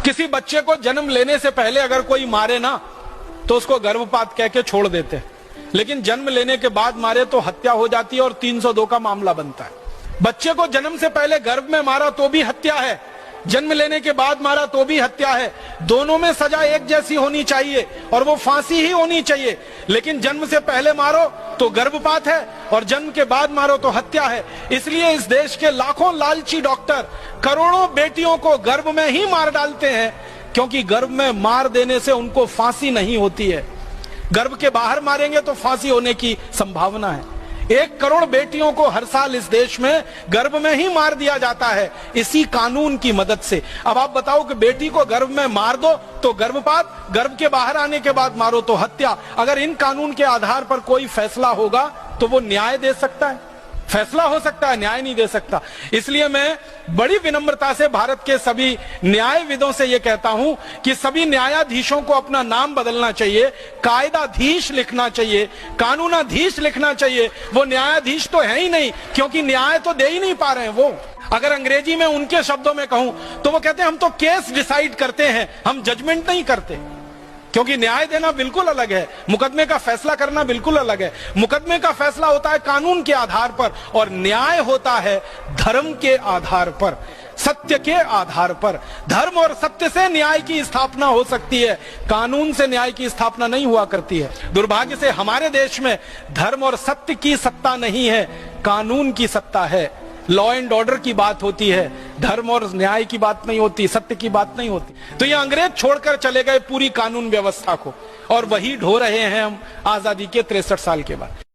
किसी बच्चे को जन्म लेने से पहले अगर कोई मारे ना तो उसको गर्भपात कह के छोड़ देते, लेकिन जन्म लेने के बाद मारे तो हत्या हो जाती है और 302 का मामला बनता है। बच्चे को जन्म से पहले गर्भ में मारा तो भी हत्या है, जन्म लेने के बाद मारा तो भी हत्या है। दोनों में सजा एक जैसी होनी चाहिए और वो फांसी ही होनी चाहिए। लेकिन जन्म से पहले मारो तो गर्भपात है और जन्म के बाद मारो तो हत्या है। इसलिए इस देश के लाखों लालची डॉक्टर करोड़ों बेटियों को गर्भ में ही मार डालते हैं, क्योंकि गर्भ में मार देने से उनको फांसी नहीं होती है। गर्भ के बाहर मारेंगे तो फांसी होने की संभावना है। 1 करोड़ बेटियों को हर साल इस देश में गर्भ में ही मार दिया जाता है इसी कानून की मदद से। अब आप बताओ कि बेटी को गर्भ में मार दो तो गर्भपात, गर्भ के बाहर आने के बाद मारो तो हत्या। अगर इन कानून के आधार पर कोई फैसला होगा तो वो न्याय दे सकता है, फैसला हो सकता है, न्याय नहीं दे सकता। इसलिए मैं बड़ी विनम्रता से भारत के सभी न्यायविदों से यह कहता हूं कि सभी न्यायाधीशों को अपना नाम बदलना चाहिए, कायदाधीश लिखना चाहिए, कानूनाधीश लिखना चाहिए। वो न्यायाधीश तो है ही नहीं, क्योंकि न्याय तो दे ही नहीं पा रहे हैं वो। अगर अंग्रेजी में उनके शब्दों में कहूं तो वो कहते हैं हम तो केस डिसाइड करते हैं, हम जजमेंट नहीं करते। क्योंकि न्याय देना बिल्कुल अलग है, मुकदमे का फैसला करना बिल्कुल अलग है। मुकदमे का फैसला होता है कानून के आधार पर और न्याय होता है धर्म के आधार पर, सत्य के आधार पर। धर्म और सत्य से न्याय की स्थापना हो सकती है, कानून से न्याय की स्थापना नहीं हुआ करती है। दुर्भाग्य से हमारे देश में धर्म और सत्य की सत्ता नहीं है, कानून की सत्ता है। लॉ एंड ऑर्डर की बात होती है, धर्म और न्याय की बात नहीं होती, सत्य की बात नहीं होती। तो ये अंग्रेज छोड़कर चले गए पूरी कानून व्यवस्था को, और वही ढो रहे हैं हम आजादी के 63 साल के बाद।